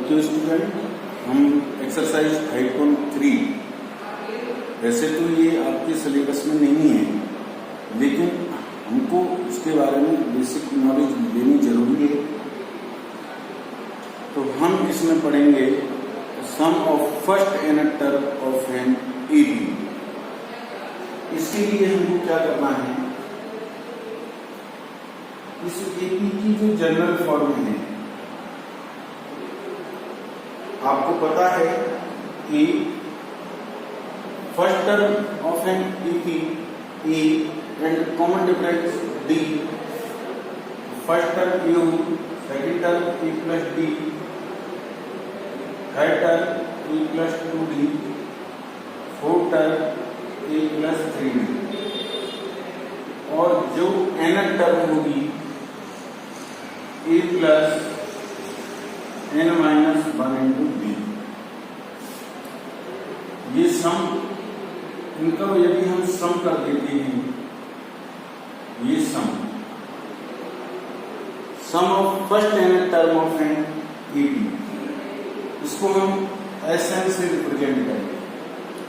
Okay student, हम exercise 5.3, वैसे तो ये आपके सिलेबस में नहीं है, लेकिन हमको इसके बारे में बेसिक नॉलेज लेनी जरूरी है। तो हम इसमें पढ़ेंगे sum of first nth term of an AP. इसके लिए हमको क्या करना है, इस एबी की जो जनरल फॉर्म है, आपको पता है कि first term of an AP A and common difference D, first term U, second term A plus D, third term A plus 2d, fourth term A plus 3d, और जो nth term होगी A plus n minus 1 into B. ये sum, इनका यदि हम सम कर देते हैं, ये sum of first nth term of an AP, इसको हम Sn से रिप्रेजेंट करेंगे।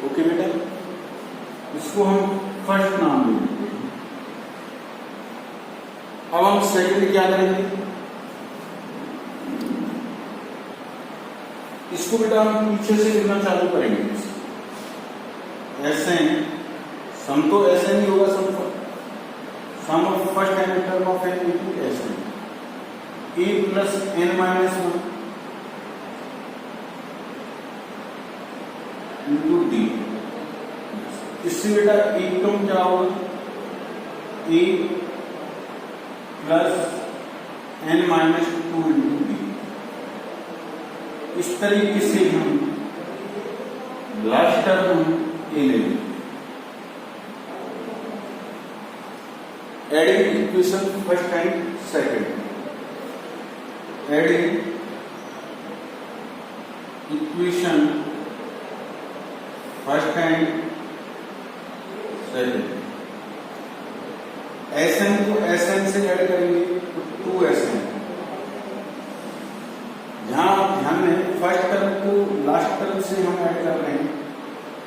ओके बेटा, इसको हम फर्स्ट नाम देंगे। अब हम सेकंड क्या करेंगे, इसको बेटा हम पीछे से लिखना चालू करेंगे। Sn, सम तो Sn ही होगा, sum of first nth term of N equal Sn, a plus n minus 1 into D. इससे बेटा एक टर्म क्या होगा, a plus n minus 2 into D. इस तरीके से हम लास्ट टर्म ए ले लेंगे। Adding equation first and second, adding equation first and second. Sn को Sn से ऐड करेंगे तो 2Sn। जहां आप ध्यान में फर्स्ट टर्म को लास्ट टर्म से हम ऐड कर रहे हैं,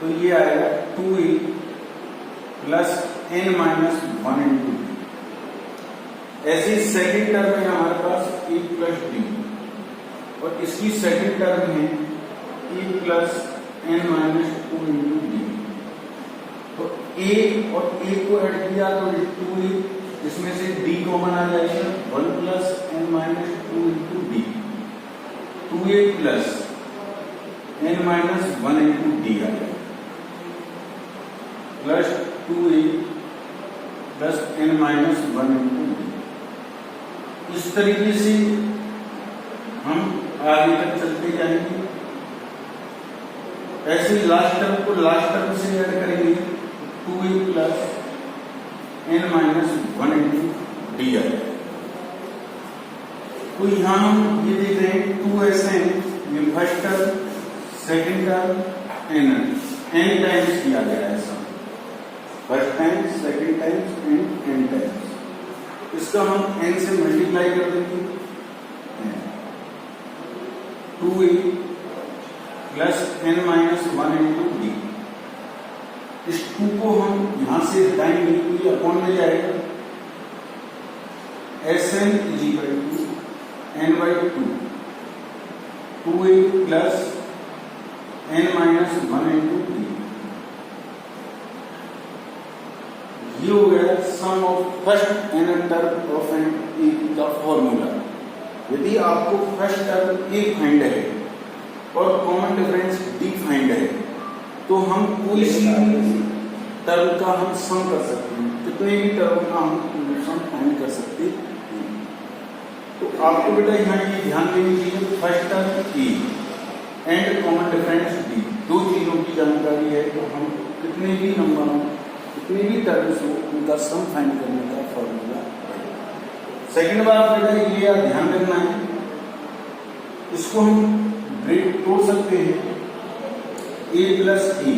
तो ये आएगा 2a plus n minus 1 into D. ऐसे सेकेंड टर्म है हमारे पास a प्लस डी, और इसकी सेकेंड टर्म है a plus n minus 2 into D. तो a और a को ऐड किया तो 2a, इसमें से d कॉमन आ जाएगा, 1 plus n minus 2 into D, 2a plus n minus 1 into D आ जाएगा, plus 2a plus n minus 1 into D. इस तरीके से हम आगे तक चलते जाएंगे। ऐसे लास्ट टर्म को लास्ट टर्म से ऐड करेंगे, 2a plus n minus 1 into D आ जाएगा। तो यहां हम ये देख रहे हैं 2Sn, ये first term, second term, n times किया गया है सब, first time, second times and n times. इसका हम n से मल्टीप्लाई कर देंगे, 2a plus n minus 1 into D. इस 2 को हम यहां से हटाएंगे तो ये अपॉन में जाएगा, Sn is equal to n by 2, 2a plus n minus 1 into D. ये हो गया sum of first nth term of an AP का फॉर्मूला। यदि आपको फर्स्ट टर्म ए फाइंड है और कॉमन डिफरेंस डी फाइंड है, तो हम कोई सी टर्म का हम सम कर सकते हैं, कितने भी टर्म का हम सम फाइंड कर सकते हैं। तो आपको बेटा यहाँ ये ध्यान देनी चाहिए, first term A and common difference D, दो चीजों की जानकारी है, तो हम कितने भी नंबरों, कितने भी टर्म्स हो, उनका सम फाइंड करने का फॉर्मूला है। सेकेंड बात बेटा ये ध्यान रखना है, इसको हम ब्रेक तोड़ सकते हैं, a plus e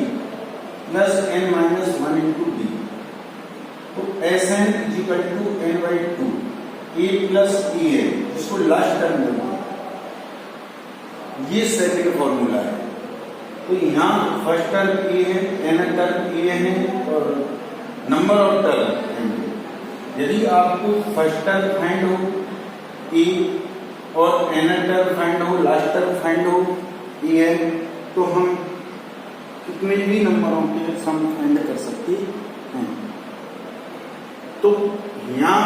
plus n minus 1 into D. तो Sn is equal to n by 2, a plus e है, इसको लास्ट टर्म देना, ये सेकंड फॉर्मूला है। तो यहाँ फर्स्ट टर्म ए है, nth टर्म ए है और नंबर ऑफ टर्म। यदि आपको फर्स्ट टर्म फाइंड हो ए और nth टर्म फाइंड हो, लास्ट टर्म फाइंड हो ए है, तो हम कितने भी नंबरों के सम फाइंड कर सकते हैं। तो यहाँ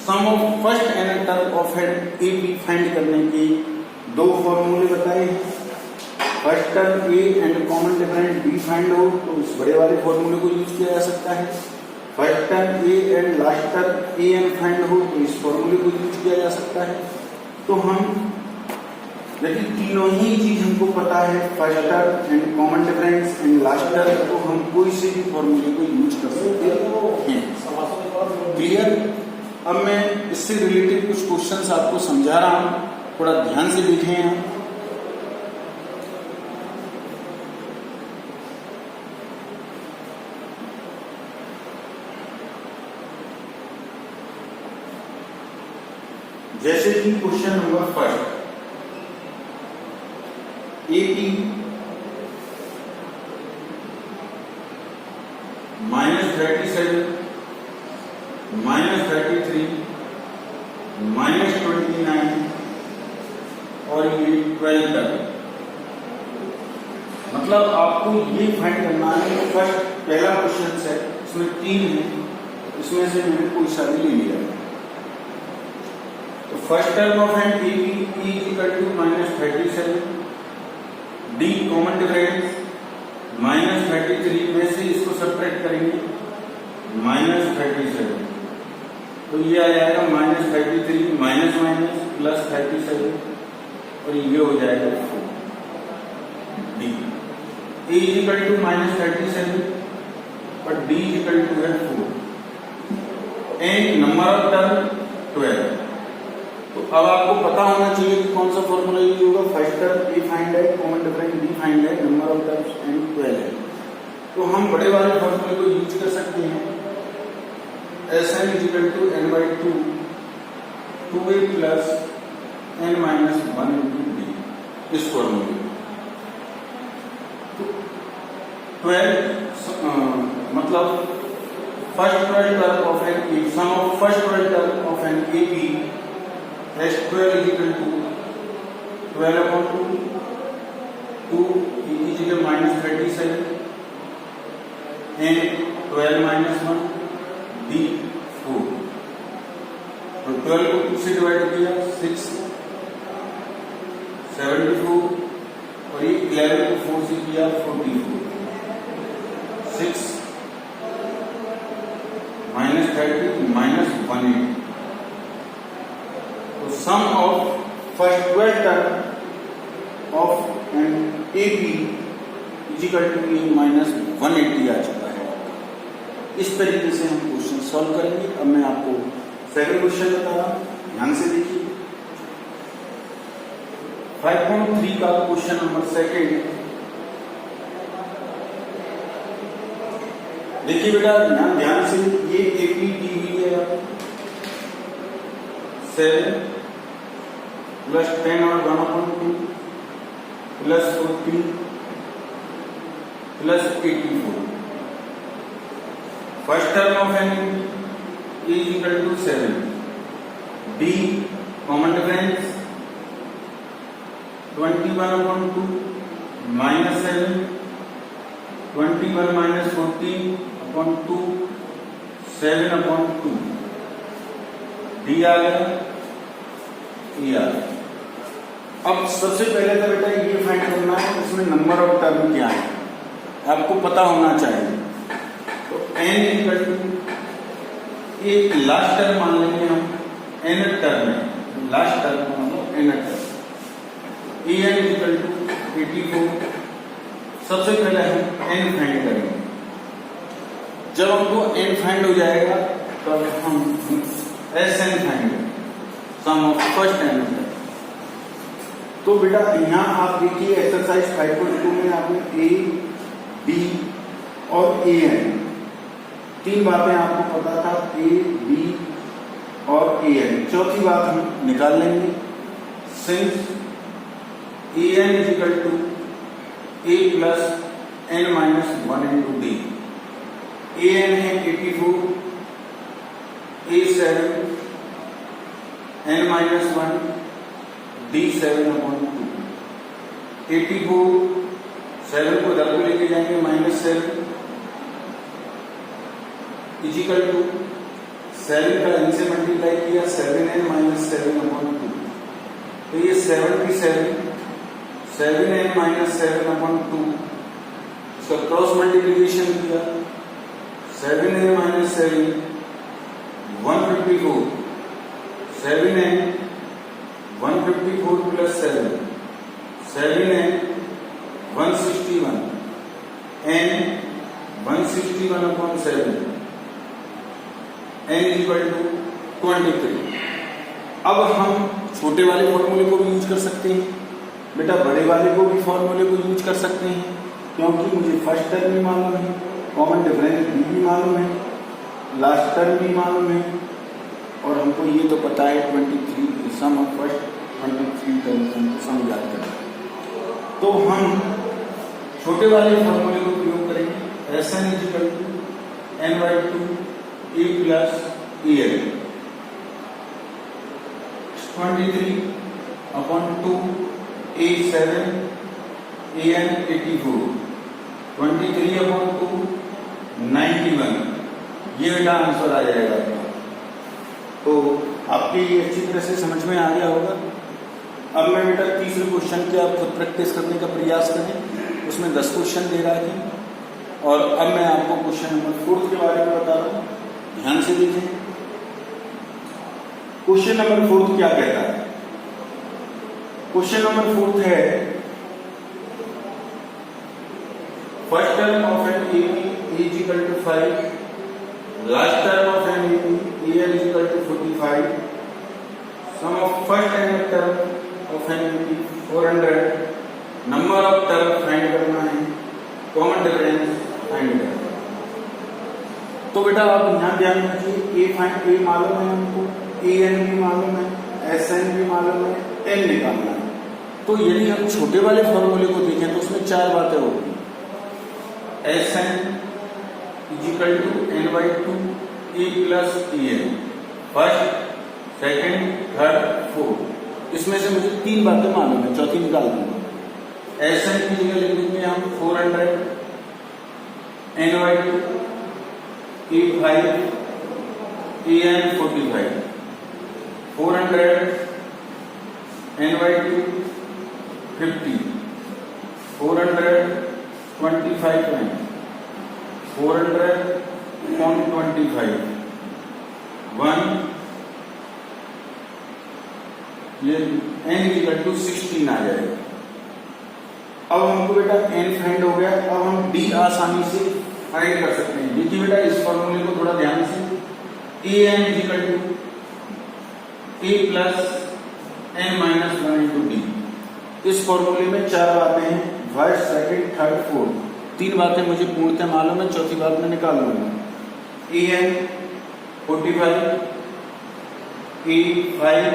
sum of first nth term of हेड ए बी फाइंड करने के दो फॉर्मूले बताए हैं। First term A and common difference B find हो तो इस बड़े वाले फॉर्मूले को यूज किया जा सकता है। First term A and last term a n find हो तो इस फॉर्मूले को यूज किया जा सकता है। तो हम यदि तीनों ही चीज हमको पता है, first term and common difference and last term, तो हम कोई से भी फॉर्मूले को यूज कर सकते हैं। क्लियर? अब मैं इससे रिलेटेड कुछ क्वेश्चंस आपको समझा रहा हूं, थोड़ा ध्यान से देखें आप। जैसे कि क्वेश्चन नंबर फर्स्ट, AP -37 -33 -29 और ये 12 तक। मतलब आपको ये फाइंड करना है। फर्स्ट पहला क्वेश्चन है, इसमें 3 है, इसमें से मैंने कोई सा भी ले लिया। तो first term of N A P equal to -37, d common difference -33 में से इसको सब्ट्रैक्ट करेंगे -37, तो ये आ जाएगा -33 माइनस माइनस प्लस 37 और ये हो जाएगा 4। डी ए इक्वल टू -37 और डी इक्वल टू है 4 एंड नंबर ऑफ टर्म 12। तो अब आपको पता होना चाहिए कि कौन सा फॉर्मूला यूज होगा। फर्स्ट टर्म ए फाइंड है, कॉमन डिफरेंस बी फाइंड है, नंबर ऑफ टर्म्स एंड 12 है। तो हम बड़े वाले फॉर्मूले को यूज कर सकते हैं। Sn equal to n/2 2a plus n-1 into D, इस फॉर्मूले। 12 मतलब first 12 term of an sum of first 12 term of N A P S12 is equal to 12/2, 2 की जगह -37 and 12 - 1 D 4। तो 12 को 2 से डिवाइड किया 6 74 और ये 11 को 4 से किया 44 6 -30 -180। Sum of first 12 term of N A P equal to -180 आ चुका है। इस तरीके से हम क्वेश्चन सॉल्व करेंगे। अब मैं आपको सेकंड क्वेश्चन बता रहा हूं, ध्यान से देखिए। 5.3 का क्वेश्चन नंबर सेकंड। देखिए बेटा ध्यान से, ये ए बी दी हुई है 7 प्लस 10 और 1/2 plus 14 plus 84। First term of N A equal to 7, D common difference 21/2 -7 21 - 14/2 7/2 D आ गया, ए आ गया। अब सबसे पहले तो बेटा ये फाइंड करना है इसमें नंबर ऑफ टर्म क्या है, आपको पता होना चाहिए। तो n इक्वल टू एक लास्ट टर्म मान लेंगे हम, n टर्म है, लास्ट टर्म मान लो n term, a N equal to 84। सबसे पहले हम n फाइंड करेंगे। जब हमको n फाइंड हो जाएगा तब हम Sn फाइंड करेंगे, सम ऑफ फर्स्ट n। तो बेटा यहाँ आप देखिए एक्सरसाइज 5.2 में आपने ए बी और ए एन तीन बातें आपको पता था, ए बी और ए एन। चौथी बात हम निकाल लेंगे, since a n is equal to A plus N minus 1 into d. A n है 84, ए 7, एन माइनस 1, डी 7/2। 84 7 को इधर को लेके जाएंगे, -7 इजिकल टू 7 का n से मल्टीप्लाई किया 7n माइनस 7/2। तो ये 77 7n माइनस 7/2, इसका क्रॉस मल्टीप्लीकेशन किया 7n minus 7 154, 7n 154 plus 7 7n 161, n 161/7, n equal to 23। अब हम छोटे वाले फॉर्मूले को भी यूज कर सकते हैं, बेटा बड़े वाले को भी फॉर्मूले को यूज कर सकते हैं, क्योंकि मुझे फर्स्ट टर्म भी मालूम है, कॉमन डिफरेंस भी मालूम है, लास्ट टर्म भी मालूम है, और हमको ये तो पता है 23 सम ऑफ फर्स्ट 23 टर्म सम याद करना। तो हम छोटे वाले फॉर्मूले को प्रयोग करेंगे, S n is equal to n/2 a plus a n 23/2 a 7 a n 84 23/2 91। ये बेटा आंसर आ जाएगा। तो आपके ये अच्छी तरह से समझ में आ गया होगा। अब मैं बेटा तीसरे क्वेश्चन के आप खुद प्रैक्टिस करने का प्रयास करें, उसमें 10 क्वेश्चन दे रहा है, और अब मैं आपको क्वेश्चन नंबर 4 के बारे में बता रहा हूँ, ध्यान से देखें। क्वेश्चन नंबर 4 क्या कहता है? क्वेश्चन नंबर 4 है first term of N a is equal to 5, last term of N a n is equal to 45, sum of first n term of an 400, number of term find करना है, common difference find करना है। तो बेटा आप यहाँ ध्यान रखिए, ए मालूम है हमको, ए एन भी मालूम है, एस एन भी मालूम है, एन निकालना है। तो यदि हम छोटे वाले फॉर्मूले को देखें तो उसमें 4 बातें होगी, S n is equal to n/2 a plus a n, first second third fourth. इसमें से मुझे 3 बातें मालूम है, चौथी निकाल दूंगा। एस एन की जगह लिख देंगे हम 400 n/2 A 5 A N 45, 400 n/2 50, 400 25 400.25 1, ये n इक्वल टू 16 आ जाएगा। अब हमको बेटा n फाइंड हो गया, अब हम d आसानी से फाइंड कर सकते हैं। देखिए बेटा इस फॉर्मूले को थोड़ा ध्यान से, A N equal to A plus N minus 1 into D. इस फॉर्मूले में 4 बातें हैं, फर्स्ट सेकेंड थर्ड फोर्थ। 3 बातें मुझे पूर्णतः मालूम है, चौथी बात मैं निकाल लूंगा। A N 45, A 5,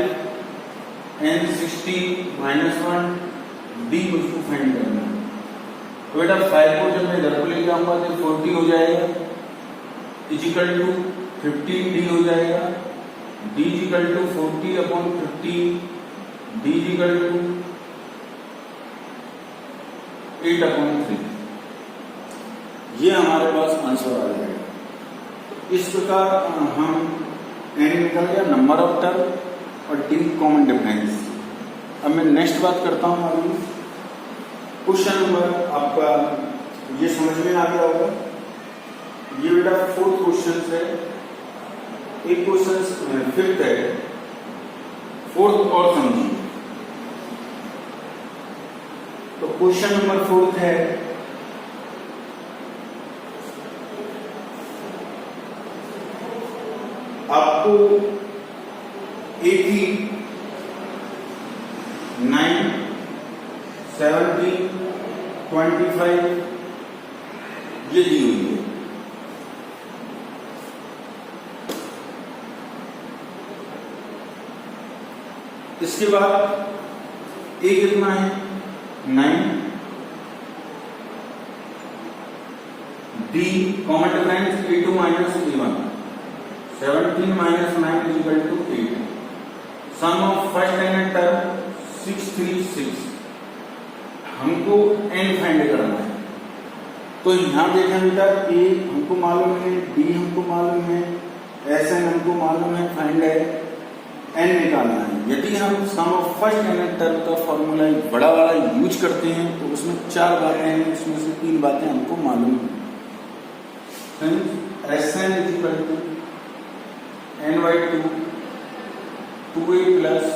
N 60 -1, D मुझको फाइंड करना है। तो बेटा 5 को जब मैं इधर को ले जाऊंगा तो 40 हो जाएगा, इजिकल टू 15 डी हो जाएगा, d is equal to 40/50, d is equal to 8/3। ये हमारे पास आंसर आ जाएगा। इस प्रकार हम एन निकल गया, नंबर ऑफ टर्म और डी कॉमन डिफरेंस। अब मैं नेक्स्ट बात करता हूं। अभी क्वेश्चन नंबर आपका ये समझ में आ गया होगा। ये बेटा 4th क्वेश्चन है, एक क्वेश्चन 5th है, 4th और समझिए। तो क्वेश्चन नंबर 4th है, आपको 80, 9, 17, 25 ये दी हुई है। इसके बाद ए कितना है 9 D common difference E2 minus E1 17 minus 9 is equal to 8 sum of first n term 636 हमको n फाइंड करना है तो यहाँ देखें बेटा A हमको मालूम है D हमको मालूम है Sn हमको मालूम है फाइंड है n निकालना है यदि हम सम ऑफ फर्स्ट n टर्म का फॉर्मूला बड़ा वाला यूज करते हैं तो उसमें 4 बातें हैं उसमें से 3 बातें हमको मालूम है Sn is equal to n by 2 2a plus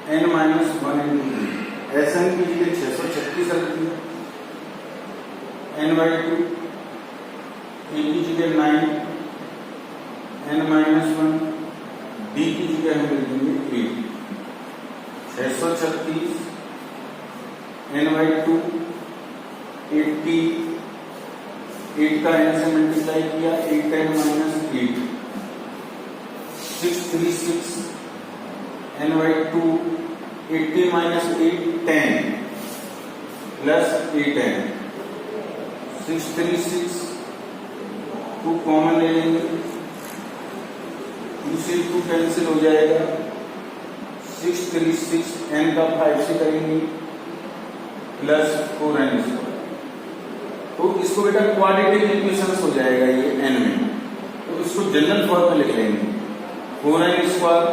n minus 1 into 3 Sn की जगह 636 रख दिया n by 2 a की जगह 9 n minus 1 d की जगह हम लिख देंगे 8 636 n by 2 80 8 का n से मल्टीप्लाई किया 8 n minus 8 636 n by 2 80 minus 8 10 plus 8 n 636 2 common ले लेंगे 2 से 2 कैंसिल हो जाएगा 636 n का 5 से करेंगे प्लस 4n स्क्वायर तो इसको बेटा क्वाड्रेटिक इक्वेशंस हो जाएगा ये n में तो इसको जनरल फॉर्म में लिख लेंगे 4n square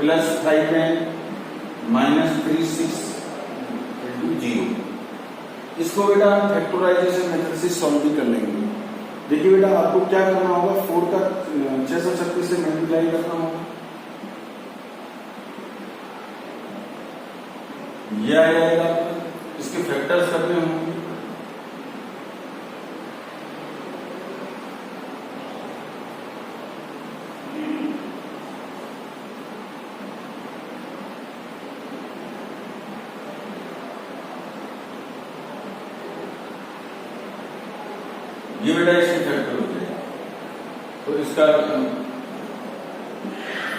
plus 5n minus 36 into 0 इसको बेटा फैक्टराइजेशन मेथड से सॉल्व भी कर लेंगे देखिए बेटा आपको क्या करना होगा 4 का 636 से मल्टीप्लाई करना होगा ये आ जाएगा इसके फैक्टर्स करने होंगे ये बेटा इसके फैक्टर हो जाएगा तो इसका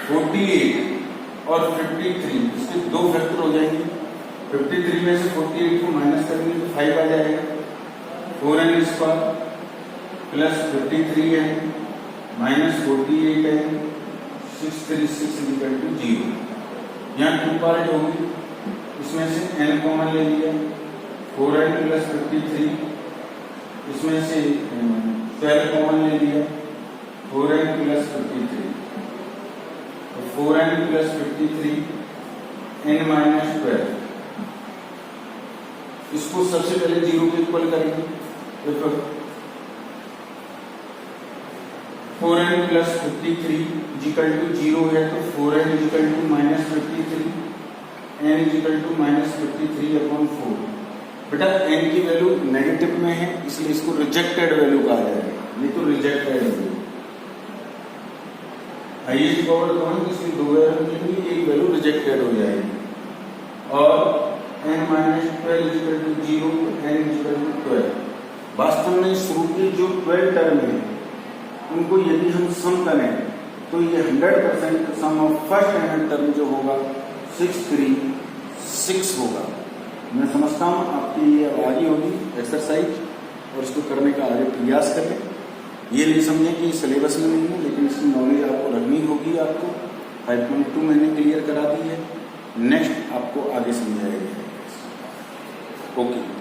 48 और 53 इसके 2 फैक्टर हो जाएंगे 53 में से 48 को माइनस करेंगे तो 5 आ जाएगा 4n square plus 53n minus 48n 636 equal to 0 यहाँ 2 पार्ट होगी इसमें से n कॉमन ले लिया 4n प्लस 53 इसमें से 12 कॉमन ले लिया 4n प्लस 53 तो 4n प्लस 53 n माइनस 12 इसको सबसे पहले 0 के इक्वल करेंगे देखो 4n प्लस 53 इक्वल टू 0 है तो 4n equal to minus 53 n equal to minus 53 upon 4 बेटा n की वैल्यू नेगेटिव में है इसलिए इसको रिजेक्टेड वैल्यू कहा जाएगा ये तो रिजेक्टेड वैल्यू हाईएस्ट पावर कौन इसकी 2 वैल्यू मिलेंगी एक वैल्यू रिजेक्टेड हो जाएगी और n minus 12 equal to 0 n equal to 12 वास्तव में शुरू के जो 12 टर्म है उनको यदि हम सम करें तो ये 100% सम ऑफ फर्स्ट n टर्म जो होगा 636 होगा मैं समझता हूँ आपकी ये आ रही होगी एक्सरसाइज और इसको करने का आगे प्रयास करें ये नहीं समझें कि सिलेबस में नहीं है लेकिन इसकी नॉलेज आपको रखनी होगी आपको 5.2 मैंने क्लियर करा दी है नेक्स्ट आपको आगे समझाएगा ओके